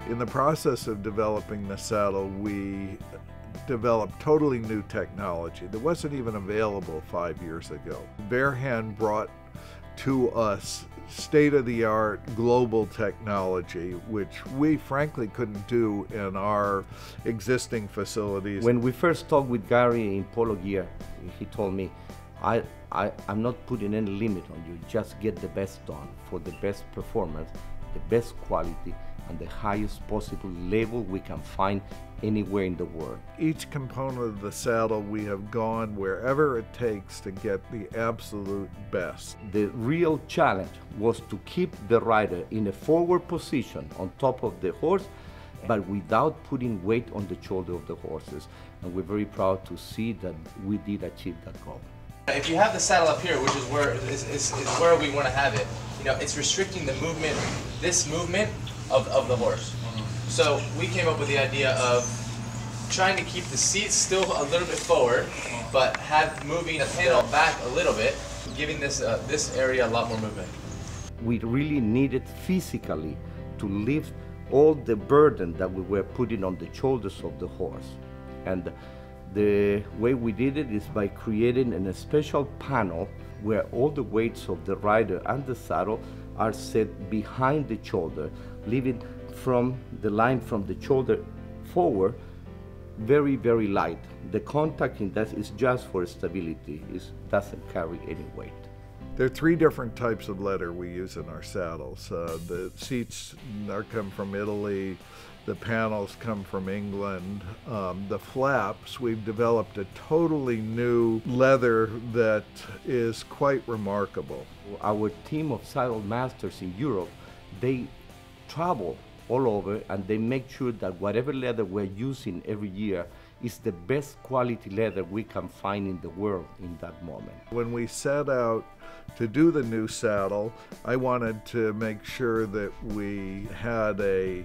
In the process of developing the saddle, we developed totally new technology that wasn't even available 5 years ago. Bearhand brought to us state-of-the-art global technology, which we frankly couldn't do in our existing facilities. When we first talked with Gary in Polo gear, he told me, I'm not putting any limit on you, just get the best done for the best performance, the best quality, and the highest possible level we can find anywhere in the world. Each component of the saddle, we have gone wherever it takes to get the absolute best. The real challenge was to keep the rider in a forward position on top of the horse, but without putting weight on the shoulder of the horses. And we're very proud to see that we did achieve that goal. If you have the saddle up here, which is where we want to have it, it's restricting the movement, this movement of the horse. So we came up with the idea of trying to keep the seats still a little bit forward, but moving the panel back a little bit, giving this area a lot more movement. We really needed physically to lift all the burden that we were putting on the shoulders of the horse. And the way we did it is by creating a special panel where all the weights of the rider and the saddle are set behind the shoulder, leaving from the line from the shoulder forward very, very light. The contact in that is just for stability. It doesn't carry any weight. There are 3 different types of leather we use in our saddles. The seats come from Italy. The panels come from England. The flaps, we've developed a totally new leather that is quite remarkable. Our team of saddle masters in Europe, they travel all over and they make sure that whatever leather we're using every year is the best quality leather we can find in the world in that moment. When we set out to do the new saddle, I wanted to make sure that we had a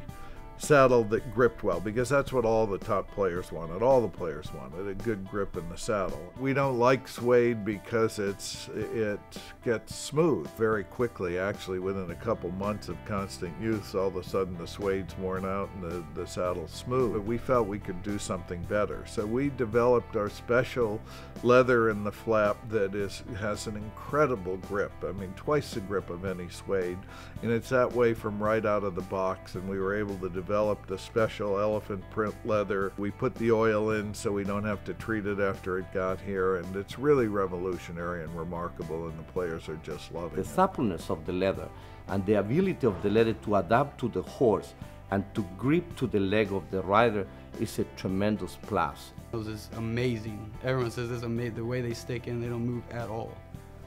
saddle that gripped well, because that's what all the top players wanted. All the players wanted a good grip in the saddle. We don't like suede because it gets smooth very quickly. Actually, within a couple months of constant use, all of a sudden the suede's worn out and the saddle's smooth. But we felt we could do something better. So we developed our special leather in the flap that has an incredible grip. I mean, twice the grip of any suede. And it's that way from right out of the box. And we were able to develop the special elephant print leather. We put the oil in so we don't have to treat it after it got here, and it's really revolutionary and remarkable, and the players are just loving it. The suppleness of the leather and the ability of the leather to adapt to the horse and to grip to the leg of the rider is a tremendous plus. This is amazing. Everyone says it's amazing. The way they stick in, they don't move at all.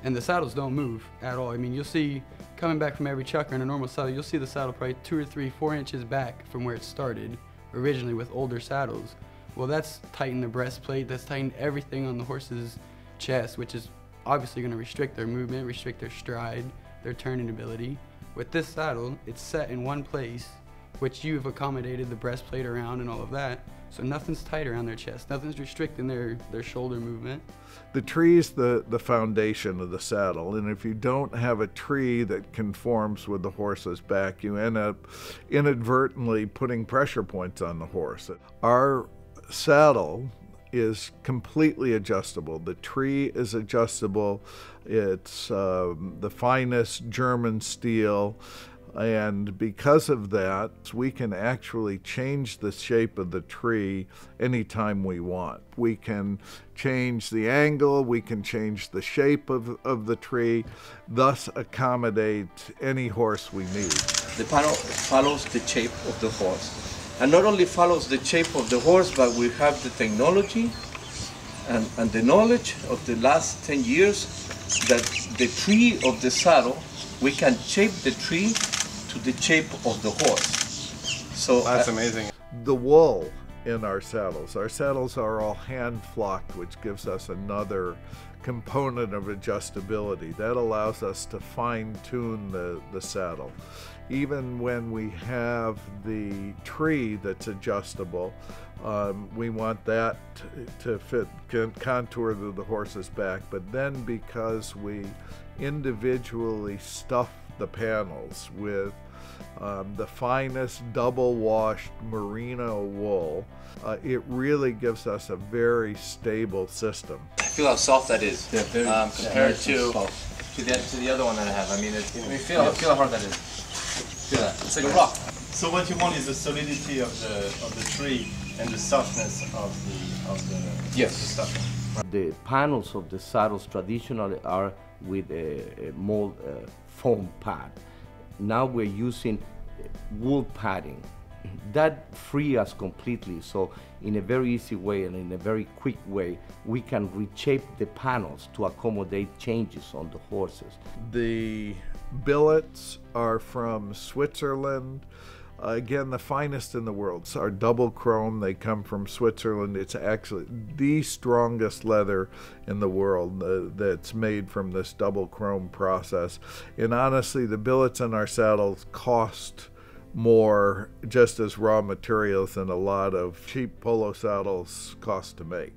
And the saddles don't move at all. I mean, you'll see, coming back from every chucker in a normal saddle, you'll see the saddle probably 2 or 3, 4 inches back from where it started originally with older saddles. Well, that's tightened the breastplate, that's tightened everything on the horse's chest, which is obviously going to restrict their movement, restrict their stride, their turning ability. With this saddle, it's set in one place, which you've accommodated the breastplate around and all of that, so nothing's tight around their chest, nothing's restricting their shoulder movement. The tree is the foundation of the saddle, and if you don't have a tree that conforms with the horse's back, you end up inadvertently putting pressure points on the horse. Our saddle is completely adjustable. The tree is adjustable. It's the finest German steel. And because of that, we can actually change the shape of the tree anytime we want. We can change the angle, we can change the shape of the tree, thus accommodate any horse we need. The panel follows the shape of the horse. And not only follows the shape of the horse, but we have the technology and the knowledge of the last 10 years that the tree of the saddle, we can shape the tree to the shape of the horse. So that's amazing. The wool in our saddles are all hand flocked, which gives us another component of adjustability. That allows us to fine tune the saddle. Even when we have the tree that's adjustable, we want that to fit, contour the horse's back, but then because we individually stuff the panels with the finest double-washed merino wool. It really gives us a very stable system. Feel how soft that is. Yeah, very compared to soft. the other one that I have. I mean, feel how hard that is. Feel that. It's like a rock. So what you want is the solidity of the tree and the softness of the stuffing. The panels of the saddles traditionally are with a mold foam pad. Now we're using wool padding. That frees us completely, so in a very easy way and in a very quick way, we can reshape the panels to accommodate changes on the horses. The billets are from Switzerland. Again, the finest in the world. So our double chrome, they come from Switzerland. It's actually the strongest leather in the world that's made from this double chrome process. And honestly, the billets in our saddles cost more just as raw materials than a lot of cheap polo saddles cost to make.